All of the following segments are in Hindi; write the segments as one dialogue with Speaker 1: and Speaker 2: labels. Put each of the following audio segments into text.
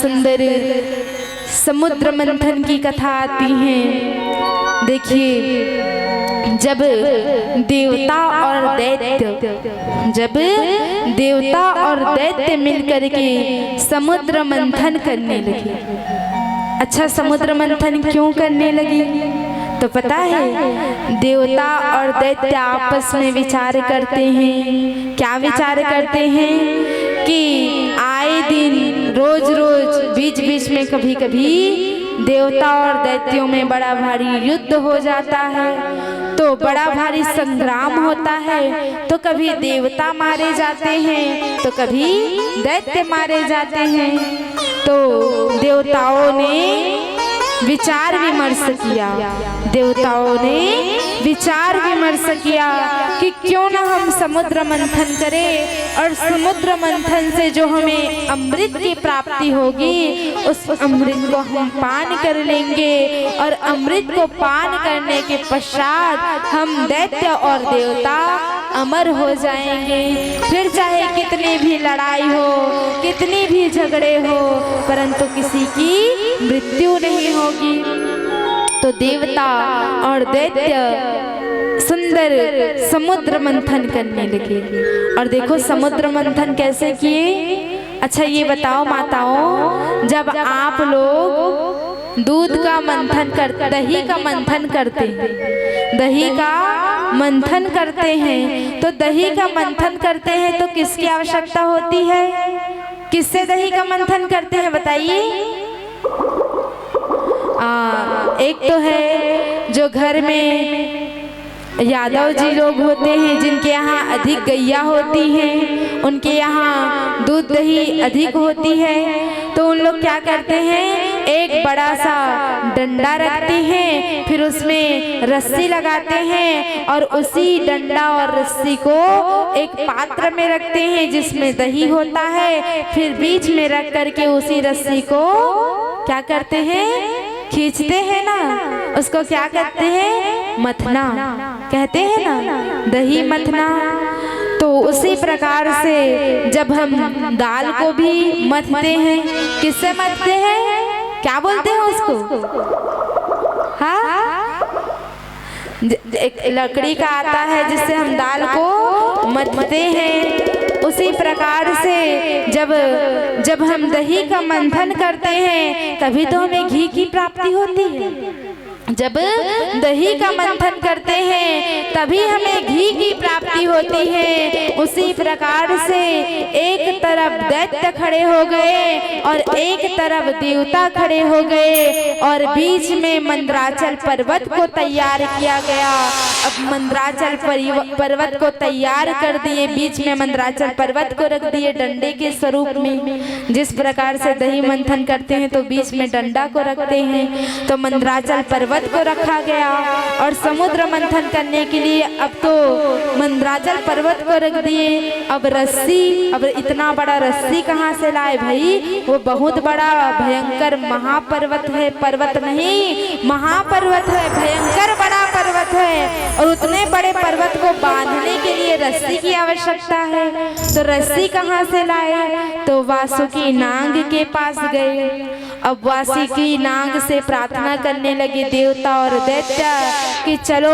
Speaker 1: सुंदर समुद्र मंथन की कथा आती है। देखिए, जब देवता और दैत्य मिलकर के समुद्र मंथन करने लगे। अच्छा, समुद्र मंथन क्यों करने लगे? तो पता है, देवता और दैत्य आपस में विचार करते हैं। क्या विचार करते हैं? कि आए दिन रोज रोज बीच बीच में कभी कभी देवता और दैत्यों में बड़ा भारी युद्ध हो जाता है, तो बड़ा भारी संग्राम होता है। तो कभी देवता मारे जाते हैं तो कभी दैत्य मारे जाते हैं। तो देवताओं ने विचार विमर्श किया कि क्यों ना हम समुद्र मंथन करें, और समुद्र मंथन से जो हमें अमृत की प्राप्ति होगी उस अमृत को हम पान कर लेंगे, और अमृत को पान करने के पश्चात हम दैत्य और देवता अमर हो जाएंगे। फिर चाहे कितनी भी लड़ाई हो, कितनी भी झगड़े हो, परंतु किसी की मृत्यु नहीं होगी। तो देवता और दैत्य सुंदर समुद्र मंथन करने लगे। और देखो समुद्र मंथन कैसे किए। अच्छा, ये बताओ माताओं, जब आप लोग दूध का मंथन दही का मंथन करते हैं, दही का मंथन करते हैं, तो दही का मंथन करते हैं तो किसकी आवश्यकता होती है? किससे दही का मंथन करते हैं बताइए? एक तो है जो घर में यादव जी लोग होते हैं, जिनके यहाँ अधिक गैया होती हैं, उनके यहाँ दूध दही अधिक होती है, तो उन लोग क्या करते हैं, एक बड़ा सा डंडा रखते हैं, फिर उसमें रस्सी लगाते हैं, और उसी डंडा और रस्सी को एक पात्र में रखते हैं जिसमें दही होता है। फिर बीच में रख करके उसी रस्सी को क्या करते हैं, खींचते हैं ना, उसको क्या कहते हैं, मथना कहते हैं ना, दही मथना। तो उसी प्रकार से जब हम दाल को भी मथते हैं, किससे मथते हैं, क्या बोलते हैं उसको? हाँ, एक लकड़ी का आता है जिससे हम दाल को मथते हैं। उसी प्रकार से जब हम दही का मंथन करते हैं तभी तो हमें घी की प्राप्ति होती है। जब दही का मंथन करते हैं तभी हमें घी की प्राप्ति होती है। उसी प्रकार से एक तरफ दैत्य खड़े हो गए और एक तरफ देवता खड़े हो गए, और बीच में मंदराचल पर्वत को तैयार किया गया। अब मंदराचल पर्वत को तैयार कर दिए, बीच में मंदराचल पर्वत को रख दिए डंडे के स्वरूप में। जिस प्रकार से दही मंथन करते हैं तो बीच में डंडा को रखते हैं, तो मंदराचल पर्वत को रखा गया। और समुद्र मंथन करने के लिए अब तो मंदराचल पर्वत को रख दिए। अब रस्सी, अब इतना बड़ा रस्सी कहाँ से लाए भाई? वो बहुत बड़ा भयंकर महापर्वत है, पर्वत नहीं महापर्वत है, भयंकर बड़ा पर्वत है। और उतने बड़े पर्वत को बांधने के लिए रस्सी की आवश्यकता है, तो रस्सी कहाँ से लाए? तो वासुकी नाग के पास गए। अब वासुकी नाग से प्रार्थना करने लगे देवता और दैत्य कि चलो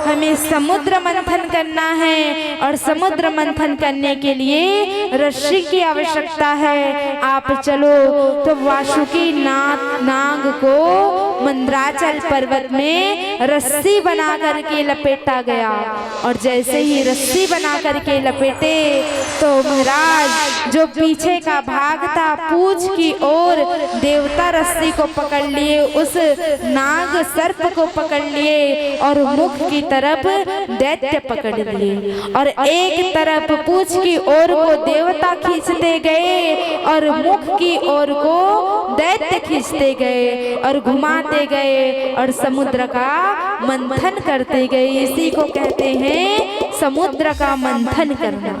Speaker 1: हमें समुद्र मंथन करना है, और समुद्र मंथन करने के लिए रस्सी की आवश्यकता है, आप चलो। तो वासुकी नाग को मंदराचल पर्वत में रस्सी बना करके लपेटा गया। और जैसे ही रस्सी बना करके लपेटे तो महाराज जो पीछे का भाग था पूंछ की ओर, देवता रस्सी को पकड़ लिए, उस नाग सर्प को पकड़ लिए, और मुख की तरफ दैत्य पकड़ लिए। और एक तरफ पूंछ की ओर को देवता खींचते गए और मुख की ओर को दैत्य खींचते गए और घुमाते गए और समुद्र का मंथन करते गए। इसी को कहते हैं समुद्र का मंथन करना।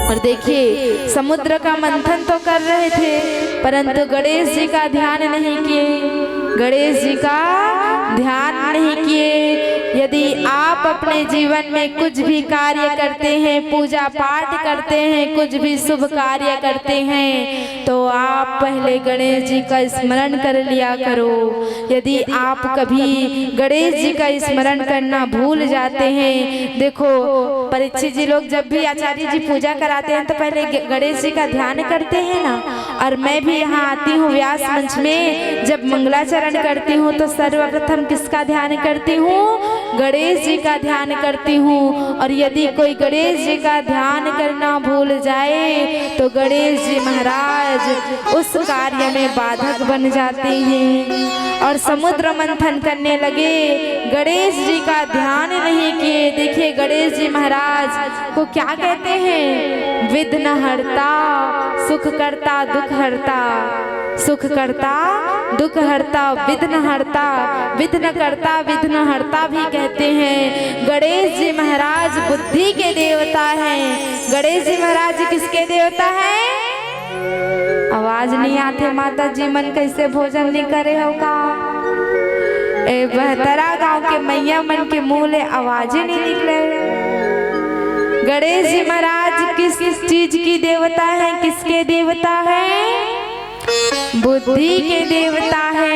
Speaker 1: और देखिए समुद्र का मंथन तो कर रहे थे, परंतु गणेश जी का ध्यान नहीं किए, गणेश जी का ध्यान नहीं किए। यदि आप अपने जीवन में कुछ भी कार्य करते हैं, पूजा पाठ करते हैं, कुछ भी शुभ कार्य करते हैं, तो आप पहले गणेश जी का स्मरण कर लिया करो। यदि आप कभी गणेश जी का स्मरण करना भूल जाते हैं, देखो परीक्षित जी लोग जब भी आचार्य जी पूजा कराते हैं तो पहले गणेश जी का ध्यान करते हैं ना। और मैं भी यहाँ आती हूँ व्यास मंच में, जब मंगलाचरण करती हूँ तो सर्वप्रथम किसका ध्यान करती हूँ? गणेश जी का ध्यान करती हूँ। और यदि कोई गणेश जी का ध्यान करना भूल जाए तो गणेश जी महाराज उस कार्य में बाधक बन जाते हैं और समुद्र मंथन करने लगे। गणेश जी का ध्यान नहीं किए। देखिए गणेश जी महाराज को क्या कहते हैं? विघ्न हरता, सुख करता, दुख हरता, सुख करता, दुख हरता, विघ्न हरता, विघ्न करता, विघ्न हरता भी कहते हैं। गणेश जी महाराज बुद्धि के देवता हैं। गणेश जी महाराज किसके देवता हैं? आवाज नहीं आते माता जी, मन कैसे भोजन नहीं करे हो का? ए बहतरा गांव के मैया मन के मुंह ले आवाज ही नहीं निकले। गणेश जी महाराज किस चीज की देवता है? किसके देवता है? बुद्धि के देवता है।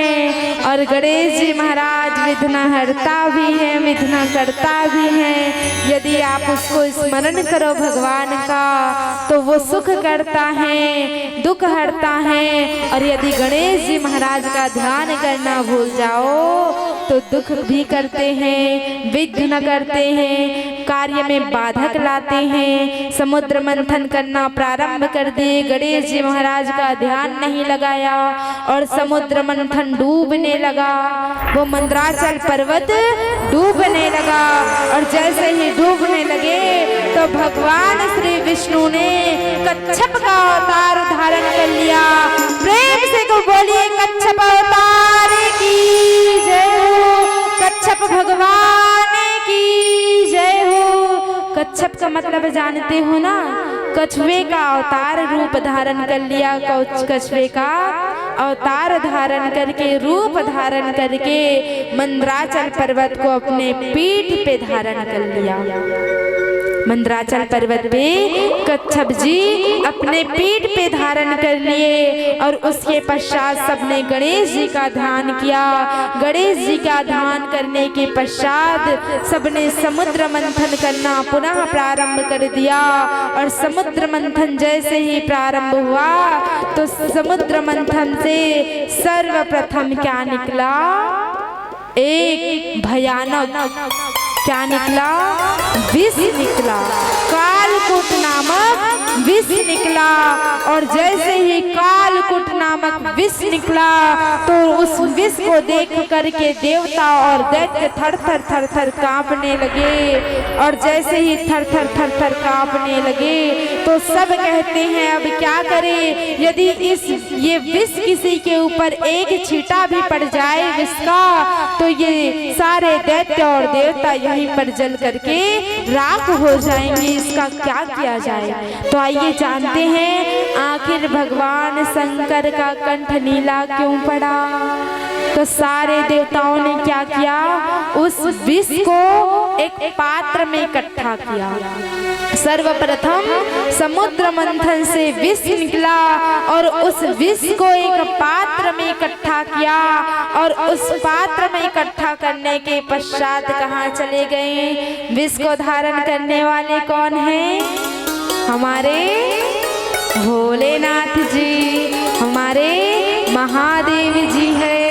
Speaker 1: और गणेश जी महाराज विघ्नहर्ता भी है, विघ्न करता भी है। यदि आप उसको स्मरण करो भगवान का तो वो सुख करता है, दुख हरता है। और यदि गणेश जी महाराज का ध्यान करना भूल जाओ तो दुख भी करते हैं, विघ्न करते हैं, कार्य में बाधक लाते हैं। समुद्र मंथन करना प्रारंभ कर दिए, गणेश जी महाराज का ध्यान नहीं लगाया और समुद्र मंथन डूबने लगा। वो मंदराचल पर्वत डूबने लगा और जैसे ही डूबने लगे तो भगवान श्री विष्णु ने कच्छप का अवतार धारण कर लिया। प्रेम से को बोलिए कच्छप अवतार की जय हो, कच्छप भगवान की जय हो। कच्छप का मतलब जानते हो ना? कछुए का अवतार रूप धारण कर लिया। कछुए का अवतार धारण करके, रूप धारण करके मंदराचल पर्वत को अपने पीठ पे धारण कर लिया। मंदराचल पर्वत पे कच्छप जी अपने पीठ पे धारण कर लिए और उसके पश्चात सबने गणेश जी का ध्यान किया। गणेश जी का ध्यान करने के पश्चात सबने समुद्र मंथन करना पुनः प्रारंभ कर दिया। और समुद्र मंथन जैसे ही प्रारंभ हुआ तो समुद्र मंथन से सर्वप्रथम क्या निकला? एक भयानक क्या निकला? विष निकला। कालकूट नामक विष निकला। और जैसे ही कालकूट नामक विष निकला तो उस विष को देख करके देवता और दैत्य थर थर थर थर कांपने लगे। और जैसे ही थर थर थर थर कांपने लगे तो सब कहते हैं अब क्या करें? यदि ये विष किसी के ऊपर एक छींटा भी पड़ जाए विष का तो ये सारे दैत्य और देवता यहीं पर जल करके राख हो जाएंगे। इसका क्या किया जाए? तो आइए जानते हैं आखिर भगवान शंकर का कंठ नीला क्यों पड़ा। तो सारे देवताओं ने क्या किया? उस विष को एक पात्र में इकट्ठा किया। सर्वप्रथम समुद्र मंथन से विष निकला और उस विष को एक पात्र में इकट्ठा किया। और उस पात्र में इकट्ठा करने के पश्चात कहाँ चले गए? विष को धारण करने वाले कौन हैं? हमारे भोलेनाथ जी, हमारे महादेव जी हैं।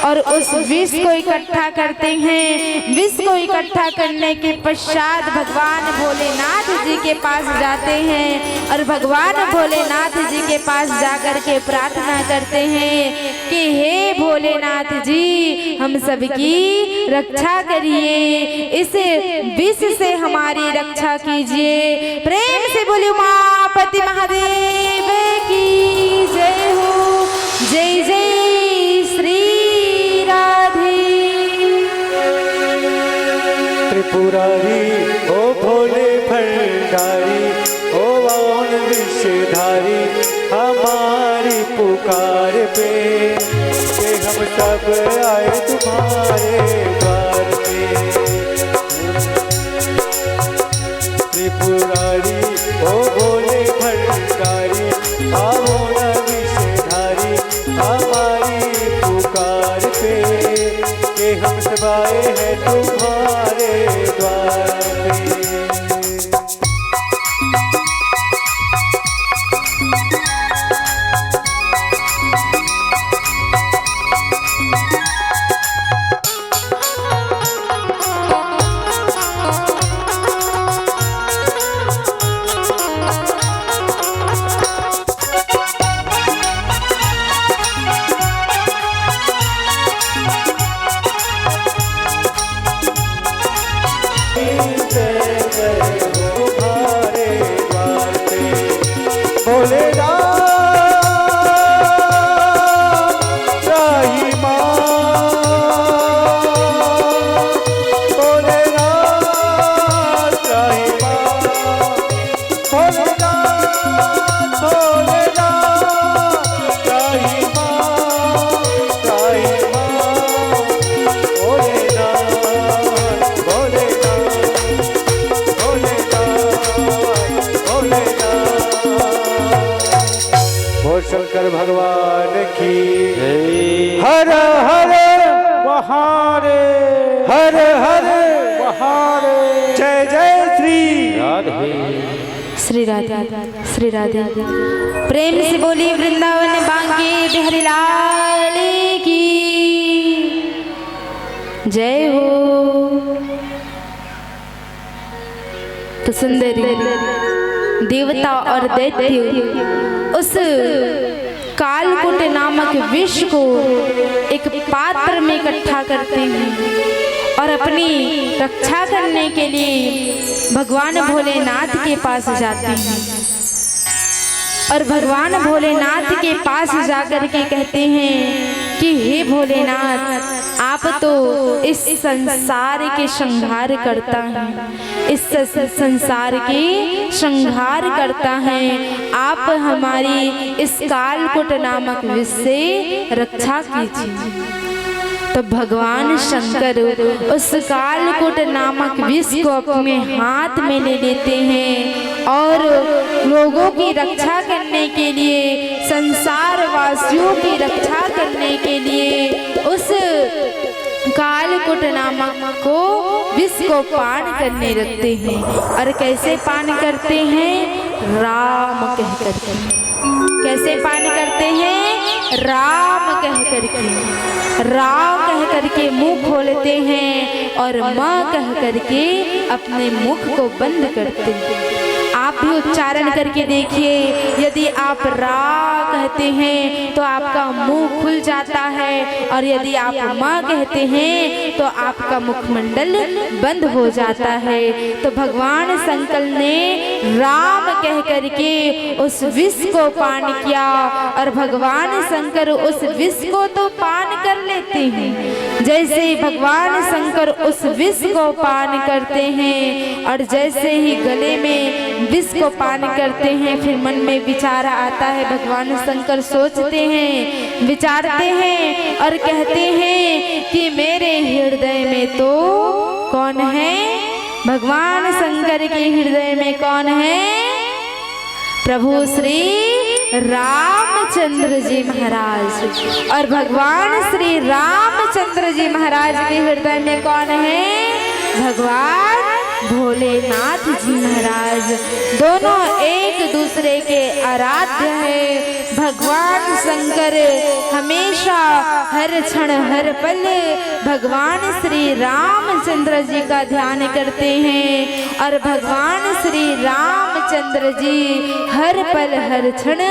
Speaker 1: और उस विष को इकट्ठा करते हैं। विष को इकट्ठा करने के पश्चात भगवान भोलेनाथ जी के पास जाते हैं और भगवान भोलेनाथ जी के पास जाकर के प्रार्थना करते हैं कि हे भोलेनाथ जी, हम सबकी रक्षा करिए, इस विष से हमारी रक्षा कीजिए। प्रेम से बोलिए उमापति महादेव की जय हो। जय जय
Speaker 2: त्रिपुरारी ओ भोले भंडारी, ओ वाहन विषधारी, हमारी पुकार पे कि हम सब आए तुम्हारे द्वार पे। त्रिपुरारी ओ भोले भंडारी आओ न विषधारी हमारी पुकार पे कि हम सब आए हैं तुम्हारे द्वार पे। शंकर भगवान की हर हर महादेव हर हर महादेव। जय जय श्री राधे
Speaker 1: श्री राधे श्री राधे। प्रेम से बोली वृंदावन बांके बिहारी लाल की जय हो। तो सुंदरी देवता और दैत्य उस कालकूट नामक विष को एक पात्र में इकट्ठा करते हैं और अपनी रक्षा करने के लिए भगवान भोलेनाथ के पास जाते हैं और भगवान भोलेनाथ के पास जाकर के कहते हैं कि हे भोलेनाथ, आप तो इस संसार के संहार करता हैं, इस संसार के संहार करता है, आप हमारी इस कालकूट नामक विष से रक्षा कीजिए। तो भगवान शंकर उस कालकूट नामक विष को अपने हाथ में ले लेते हैं और लोगों की रक्षा करने के लिए, संसार वासियों की रक्षा करने के लिए उस कालकूट नामक को विष को पान करने लगते हैं। और कैसे पान करते हैं? राम कह करके। कैसे पान करते हैं? राम कह करके। राम कह करके मुंह खोलते हैं और माँ कह करके अपने मुख को बंद करते हैं। आप भी उच्चारण करके देखिए, यदि आप रा कहते हैं तो आपका मुंह खुल जाता है और यदि आप माँ कहते हैं तो आपका मुखमंडल बंद हो जाता है। तो भगवान शंकर ने राम कह करके उस विष को पान किया और भगवान शंकर उस विष को तो पान कर लेते हैं। जैसे भगवान शंकर उस विष को पान करते हैं और जैसे ही गले में विष को पान करते हैं, फिर मन में विचार आता है। भगवान शंकर सोचते हैं, विचारते हैं और कहते हैं कि मेरे हृदय में तो कौन है? भगवान शंकर के हृदय में कौन है? प्रभु श्री रामचंद्र जी महाराज। और भगवान श्री रामचंद्र जी महाराज के हृदय में कौन है? भगवान भोलेनाथ जी महाराज। दोनों एक दूसरे के आराध्य है। भगवान शंकर हमेशा हर क्षण हर पल भगवान श्री रामचंद्र जी का ध्यान करते हैं और भगवान श्री रामचंद्र जी हर पल हर क्षण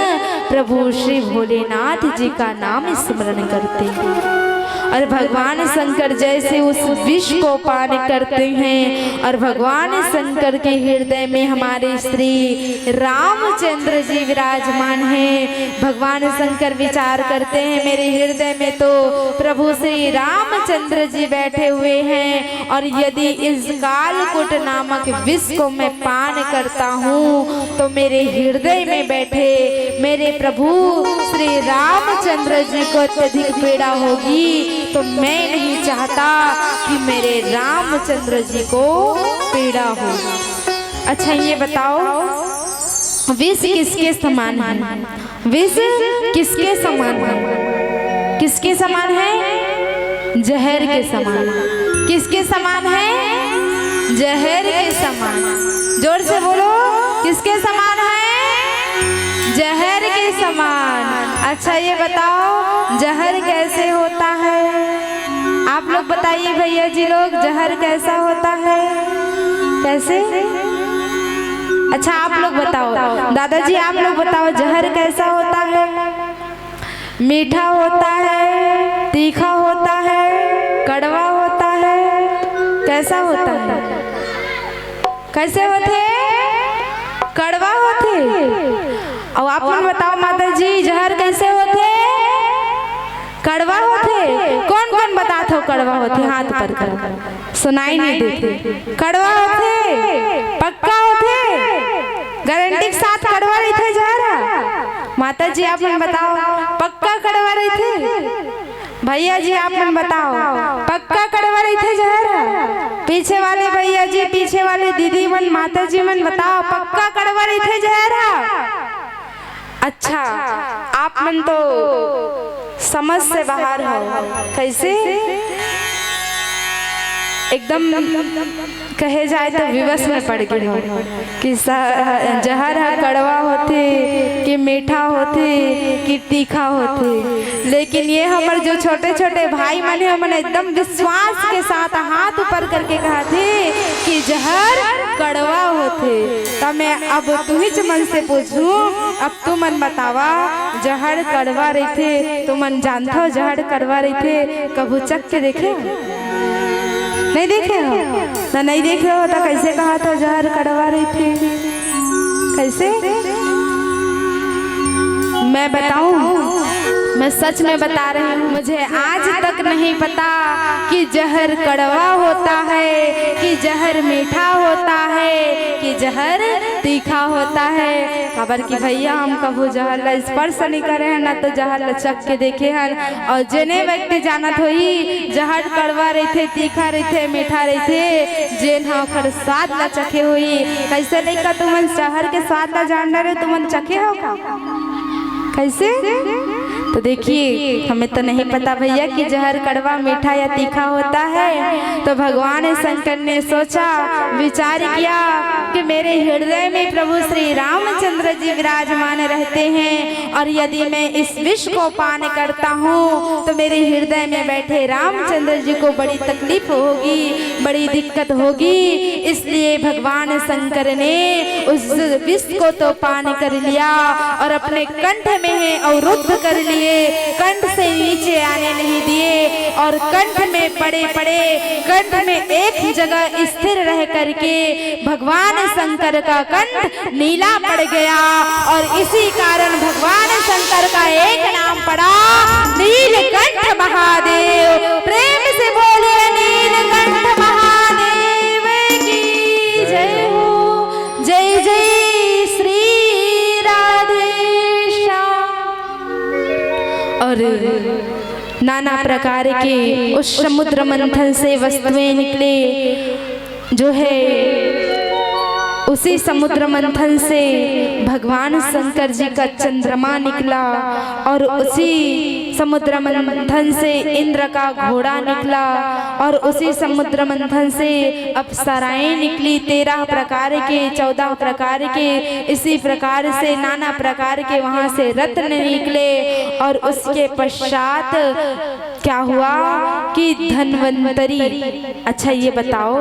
Speaker 1: प्रभु श्री भोलेनाथ जी का नाम स्मरण करते हैं। और भगवान शंकर जैसे उस विष को पान करते हैं और भगवान शंकर के हृदय में हमारे श्री रामचंद्र जी विराजमान हैं। भगवान शंकर विचार करते हैं, मेरे हृदय में तो प्रभु श्री रामचंद्र जी बैठे हुए हैं और यदि इस कालकूट नामक विष को मैं पान करता हूँ तो मेरे हृदय में बैठे मेरे प्रभु श्री रामचंद्र जी को अत्यधिक पीड़ा होगी। तो मैं नहीं चाहता कि मेरे रामचंद्र जी को पीड़ा हो। अच्छा ये बताओ, विष किसके समान है? विष किसके समान है? किसके समान है? जहर के समान। किसके समान है? जहर के समान। जोर से बोलो, किसके समान है? जहर के समान। अच्छा ये बताओ, जहर कैसे होता है? आप लोग बताइए भैया जी लोग, जहर कैसा होता है? कैसे? अच्छा आप लोग बताओ, दादाजी आप लोग बताओ, जहर कैसा होता है? मीठा होता है, तीखा होता है, कड़वा होता है, कैसा होता है? कैसे होते? कड़वा होते। और आप लोग बताओ माता जी, जहर कैसे होते? कड़वा होते। कौन कौन बताते हो कड़वा होते? हाथ पर कर, सुनाई नहीं देते। कड़वा होते, पक्का होते, गारंटी के साथ कड़वा रहते जहर। माता जी आप मन बताओ, पक्का कड़वा रहते? भैया जी आप मन बताओ, पक्का कड़वा रहते जहर? पीछे वाले भैया जी, पीछे वाले दीदी मन, माता जी मन बताओ, पक्का कड़वा रहते जहर? अच्छा आप मन तो समझ से बाहर हो। कैसे? एकदम कहे जाए तो विवश में पड़ गए हो कि जहर कड़वा होते कि मीठा होते कि तीखा होते। लेकिन ये हमारे जो छोटे छोटे भाई मन है, हमने एकदम विश्वास के साथ हाथ ऊपर करके कहा थे कि जहर कड़वा होते। तब मैं अब तुम्ही मन से पूछूं, अब तू मन बतावा, जहर कड़वा रहते, तू मन जानता हो जहर कड़वा रहते? कभू चख के देखे? नहीं देखे हो ना? नहीं देखे हो तो कैसे कहा था जहर कड़वा रहते? कैसे? मैं बताऊं, मैं सच में बता रही हूँ, मुझे आज तक नहीं पता कि जहर कड़वा होता है कि जहर मीठा होता है कि जहर तीखा होता है। खबर कि भैया हम कभू जहर ला स्पर्श नहीं करे हैं, ना तो जहर ला चख के देखे हैं। और जिन्हें व्यक्ति जानत होई जहर कड़वा रहते, तीखा रहते, मीठा रहते, जेन ओकर स्वाद ला चखे हुई। कैसे नहीं का तुमन जहर के स्वाद ला जान रहे, तुमन चखे हो का? कैसे? तो देखिए, हमें तो नहीं पता भैया कि जहर कड़वा, मीठा या तीखा होता है। तो भगवान शंकर ने सोचा, विचार किया कि मेरे हृदय में प्रभु श्री रामचंद्र जी विराजमान रहते हैं, और यदि मैं इस विष को पान करता हूँ तो मेरे हृदय में बैठे रामचंद्र जी को बड़ी तकलीफ होगी, बड़ी दिक्कत होगी। इसलिए भगवान शंकर ने उस विष को तो पान कर लिया और अपने कंठ में अवरुद्ध कर लिए, कंठ से नीचे आने नहीं दिए, और कंठ में पड़े पड़े, कंठ में एक जगह स्थिर रह करके भगवान शंकर का कंठ नीला पड़ गया। और इसी कारण भगवान शंकर का एक नाम पड़ा, नीलकंठ महादेव। प्रेम से बोले नीलकंठ महादेव की जय हो। जय जय श्री राधे श्याम। और नाना प्रकार के उस समुद्र मंथन से वस्तुएं निकले, जो है उसी समुद्र मंथन से भगवान शंकर जी का चंद्रमा निकला, और उसी समुद्र मंथन से इंद्र का घोड़ा निकला, और उसी समुद्र मंथन से अप्सराएं निकली, 13 प्रकार के, 14 प्रकार के, इसी प्रकार से नाना प्रकार के वहां से रत्न निकले। और उसके पश्चात क्या हुआ कि धन्वंतरी। अच्छा ये बताओ,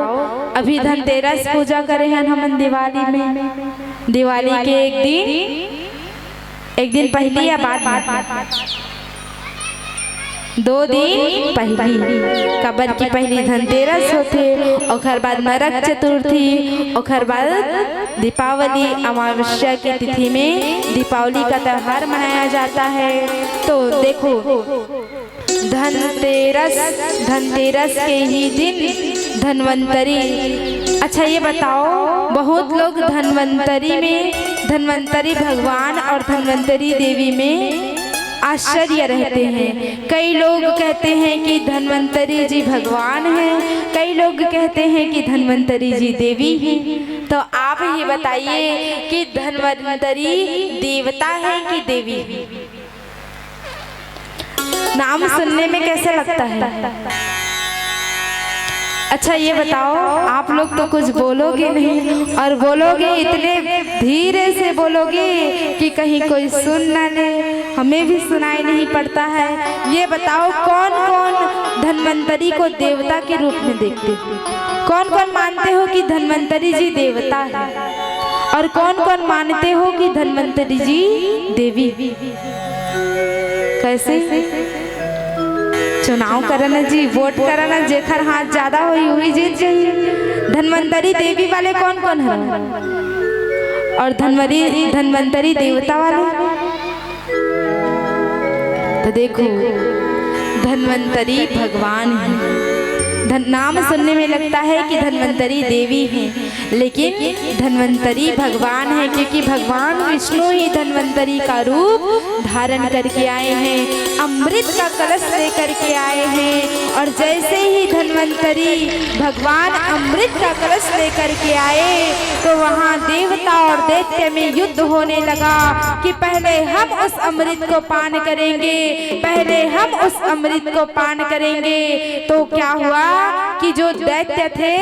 Speaker 1: अभी धनतेरस पूजा करे हैं हम दिवाली में, दिवाली के एक दिन पहले या बाद? 2 दिन पहली। कबर की पहली धनतेरस होते, और बाद नरक चतुर्थी, और बाद दीपावली। अमावस्या की तिथि में दीपावली का त्योहार मनाया जाता है। तो देखो धनतेरस के ही दिन धन्वंतरी। अच्छा ये बताओ, बहुत लोग धन्वंतरी भगवान और धन्वंतरी देवी में आश्चर्य रहते हैं। कई लोग कहते हैं कि धन्वंतरी जी भगवान हैं, कई लोग कहते हैं कि धन्वंतरी जी देवी हैं। तो आप ही बताइए कि धन्वंतरी देवता है कि देवी? नाम सुनने में कैसे लगता है? अच्छा ये बताओ, आप लोग तो कुछ बोलोगे नहीं, और बोलोगे इतने धीरे से बोलोगे कि कहीं कोई सुन ना ले, हमें भी सुनाई नहीं पड़ता है। ये बताओ कौन कौन धन्वंतरी को देवता के रूप में देखते हो? कौन कौन मानते हो कि धन्वंतरी जी देवता है, और कौन कौन मानते हो कि धन्वंतरी जी देवी? कैसे? चुनाव करना जी, वोट करना, जेखर हाथ ज्यादा हुई जीत जाइए। धन्वंतरी देवी वाले कौन कौन है, और धन्वंतरी देवता वाले? तो देखो, धन्वंतरी भगवान है। नाम सुनने में लगता है कि धन्वंतरी देवी है, लेकिन धन्वंतरी भगवान है, क्योंकि भगवान विष्णु ही धन्वंतरी का रूप धारण करके आए हैं, अमृत का कलश लेकर के आए हैं। और जैसे ही धन्वंतरी भगवान अमृत का कलश लेकर के आए, तो वहाँ देवता और दैत्य में युद्ध होने लगा कि पहले हम उस अमृत को पान करेंगे, पहले हम उस अमृत को पान करेंगे। तो क्या हुआ कि जो दैत्य थे,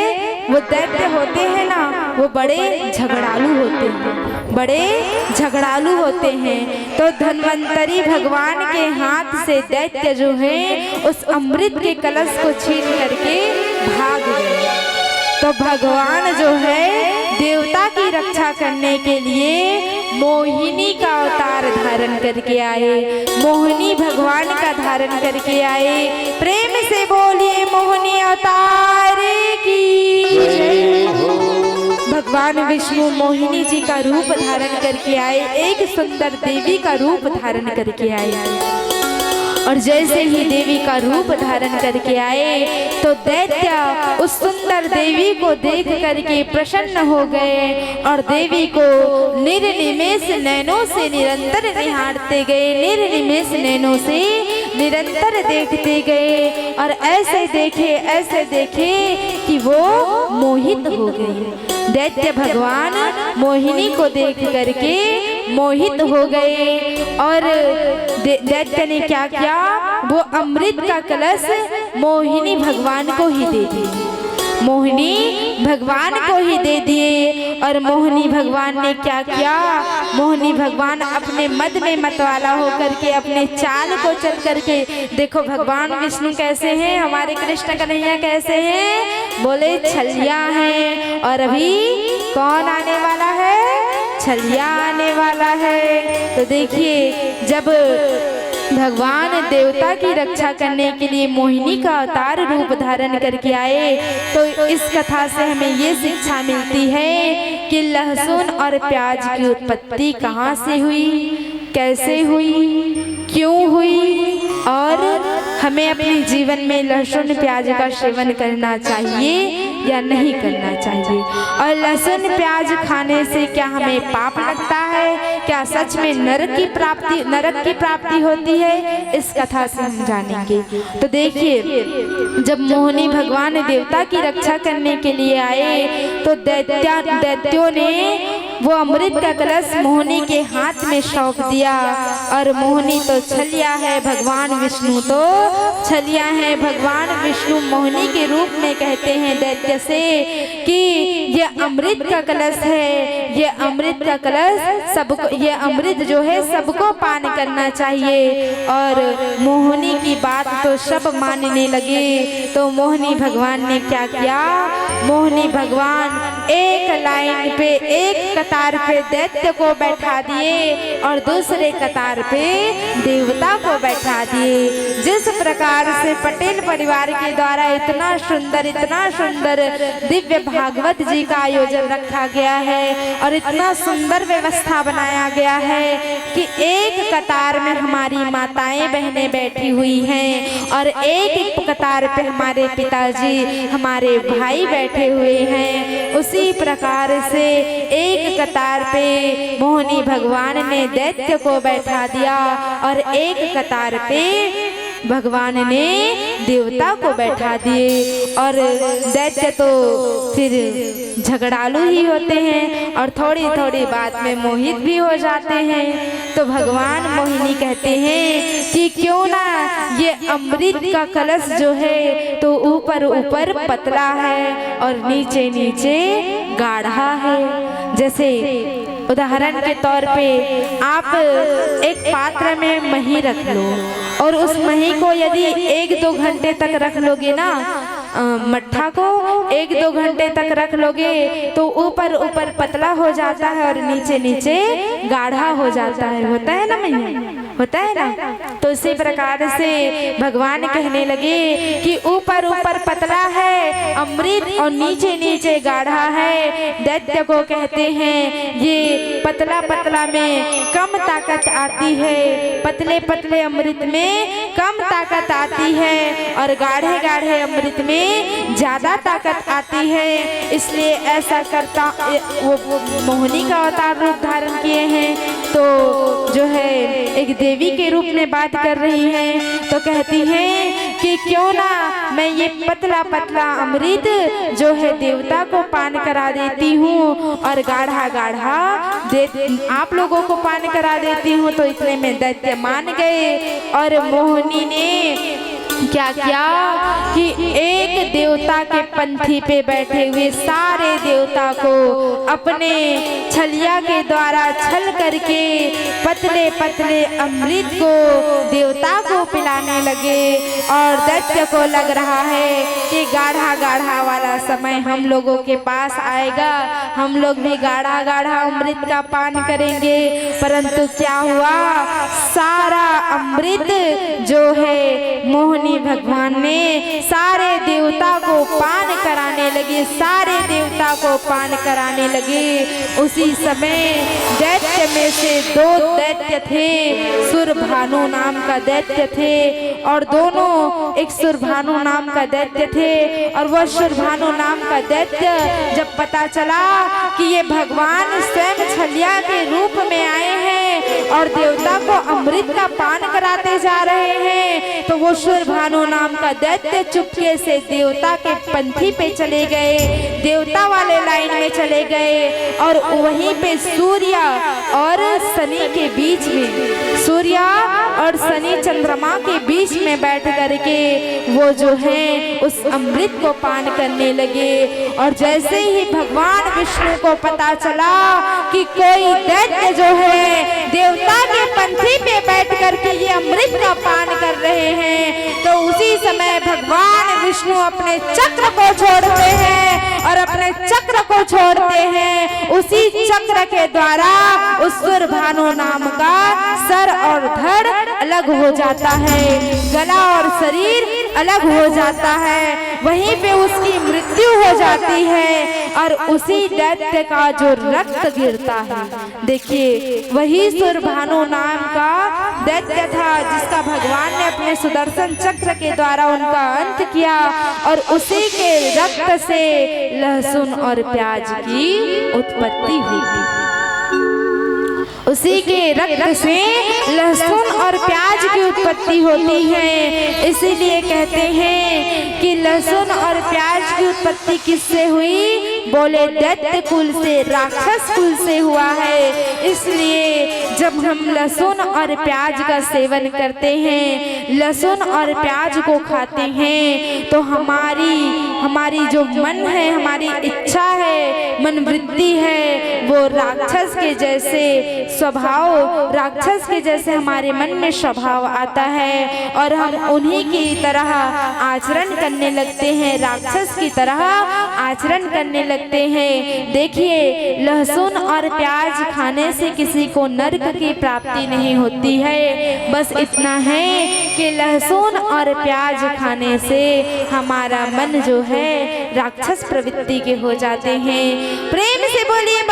Speaker 1: वो दैत्य होते हैं ना, वो बड़े झगड़ालू होते हैं, बड़े झगड़ालू होते हैं। तो धन्वंतरी भगवान के हाथ से दैत्य जो है उस अमृत के कलश को छीन करके भाग गए। तो भगवान जो है देवता की रक्षा करने के लिए मोहिनी का अवतार धारण करके आए, मोहिनी भगवान का धारण करके आए। प्रेम से बोलिए मोहिनी अवतार की जय। भगवान विष्णु मोहिनी जी का रूप धारण करके आए, एक सुंदर देवी का रूप धारण करके आए। और जैसे ही देवी का रूप धारण करके आए, तो दैत्य उस सुंदर देवी को देख करके प्रसन्न हो गए, और देवी को निर्निमेष नैनों से निरंतर निहारते गए, निर्निमेष नैनों से निरंतर देखते गए। और ऐसे देखे कि वो मोहित हो गए। दैत्य भगवान मोहिनी को देख करके मोहित हो गए, और दैत्य ने क्या किया, वो अमृत का कलश मोहिनी भगवान को ही दे दिए, मोहिनी भगवान को ही दे दिए। और मोहिनी भगवान ने क्या किया, मोहिनी भगवान अपने मद में मतवाला होकर के अपने चाल को चल करके, देखो भगवान विष्णु कैसे हैं, हमारे कृष्ण कन्हैया कैसे हैं, बोले छलिया हैं। और अभी कौन आने वाला है, छलिया आने वाला है। तो देखिए, जब भगवान देवता की रक्षा करने के लिए मोहिनी का अवतार रूप धारण करके आए, तो इस कथा से हमें ये शिक्षा मिलती है कि लहसुन और प्याज की उत्पत्ति कहाँ से हुई, कैसे हुई, क्यों हुई, और हमें अपने जीवन में लहसुन प्याज का सेवन करना चाहिए या नहीं करना चाहिए। और लहसुन प्याज खाने से क्या हमें पाप लगता है, क्या सच में नरक की प्राप्ति होती है, इस कथा से हम जानेंगे। तो देखिए, जब मोहिनी भगवान देवता की रक्षा करने के लिए आए, तो दैत्यों ने वो अमृत का कलश मोहिनी के हाथ में सौंप दिया। और मोहिनी तो छलिया है, भगवान विष्णु तो छलिया है। भगवान विष्णु मोहिनी के रूप में कहते हैं दैत्य से कि ये अमृत का कलश है, ये अमृत का कलश सबको, ये अमृत जो है सबको पान करना चाहिए। और मोहिनी की बात तो सब मानने लगे। तो मोहिनी भगवान ने क्या किया, मोहिनी भगवान एक लाइन पे, एक कतार पे दैत्य को बैठा दिए और दूसरे कतार पे देवता को बैठा दिए। जिस प्रकार से पटेल परिवार के द्वारा इतना सुंदर दिव्य भागवत जी का आयोजन रखा गया है और इतना सुंदर व्यवस्था बनाया गया है कि एक कतार में हमारी माताएं बहनें बैठी हुई हैं और एक कतार पे हमारे पिताजी, हमारे भाई बैठे हुए हैं। उसी प्रकार से एक कतार पे मोहिनी भगवान ने दैत्य को बैठा दिया और एक कतार पे भगवान ने देवता को बैठा दिए और दैत्य तो फिर झगड़ालू ही होते हैं और थोड़ी थोड़ी बात में मोहित भी हो जाते हैं। तो भगवान मोहिनी कहते हैं कि क्यों ना ये अमृत का कलश जो है तो ऊपर ऊपर पतला है और नीचे नीचे गाढ़ा है। जैसे उदाहरण के तौर पे आप एक पात्र में मही रख लो और उस मही को यदि 1-2 घंटे तक रख लोगे ना, मट्ठा को 1-2 घंटे तक रख लोगे तो ऊपर ऊपर पतला हो जाता है और नीचे नीचे गाढ़ा हो जाता है। होता है ना मही, होता है ना। तो इसी प्रकार से भगवान कहने लगे कि ऊपर ऊपर पतला है अमृत और नीचे नीचे गाढ़ा है। दैत्य को कहते हैं ये पतला पतला में कम ताकत आती है, पतले पतले अमृत में कम ताकत आती है और गाढ़े गाढ़े अमृत में ज्यादा ताकत आती है। इसलिए ऐसा करता वो मोहिनी का अवतार रूप धारण किए हैं। तो जो है एक देवी के रूप में बात कर रही हैं तो कहती हैं कि क्यों ना मैं ये पतला पतला अमृत जो है देवता को पान करा देती हूँ और गाढ़ा गाढ़ा आप लोगों को पान करा देती हूँ। तो इतने में दैत्य मान गए और मोहिनी ने क्या किया कि एक देवता के पंथी पे बैठे हुए सारे देवता को अपने छलिया के द्वारा छल करके पतले पतले अमृत को देवता को पिलाने लगे। और दैत्य को लग रहा है कि गाढ़ा गाढ़ा वाला समय हम लोगों के पास आएगा, हम लोग भी गाढ़ा गाढ़ा अमृत का पान करेंगे। परंतु क्या हुआ, सारा अमृत जो है मोहिनी भगवान ने सारे देवता को पान कराने लगे, सारे देवता को पान कराने लगे। उसी समय दैत्य में से 2 दैत्य थे, सुरभानु नाम का दैत्य थे और दोनों एक सुरभानु नाम का दैत्य थे। और वह सुरभानु नाम का दैत्य जब पता चला कि ये भगवान स्वयं छलिया के रूप में आए हैं और देवता को अमृत का पान कराते जा रहे हैं, तो वो सुरभानु नाम का दैत्य चुपके से देवता के पंथी पे चले गए, देवता वाले लाइन में चले गए और वहीं पे सूर्य और शनि के बीच में, सूर्य और शनि चंद्रमा के बीच में बैठ करके वो जो है उस अमृत को पान करने लगे। और जैसे ही भगवान विष्णु को पता चला कि कोई दैत्य जो है देवता के पंथी पे बैठ करके ये अमृत का पान कर रहे हैं, तो उसी समय भगवान विष्णु अपने चक्र को छोड़ते हैं और अपने चक्र को छोड़ते हैं। उसी चक्र के द्वारा उस सुरभानु नाम का सर और धड़ अलग हो जाता है, गला और शरीर अलग हो जाता है, वहीं पे उसकी मृत्यु हो जाती है और उसी दैत्य का जो रक्त गिरता है, देखिए वही सुरभानु नाम का दैत्य था जिसका भगवान ने अपने सुदर्शन चक्र के द्वारा उनका अंत किया और उसी के रक्त से लहसुन और प्याज की उत्पत्ति हुई। उसी के रक्त से लहसुन और प्याज की उत्पत्ति होती है। इसीलिए कहते हैं कि लहसुन और प्याज की उत्पत्ति किससे हुई? बोले दैत्य कुल से, राक्षस कुल से हुआ है। इसलिए जब हम लहसुन और प्याज का सेवन करते हैं, लहसुन और प्याज को खाते हैं, तो हमारी जो मन है, हमारी इच्छा है, मन वृत्ति है, वो राक्षस के जैसे स्वभाव, राक्षस के जैसे हमारे मन में स्वभाव आता है और हम उन्हीं की तरह आचरण करने लगते हैं, राक्षस की तरह आचरण करने लगते हैं। देखिए, लहसुन और प्याज खाने से किसी को नरक की प्राप्ति नहीं होती है। बस इतना है कि लहसुन और प्याज खाने से हमारा मन जो है राक्षस प्रवृत्ति के हो जाते हैं। प्रेम से बोलिए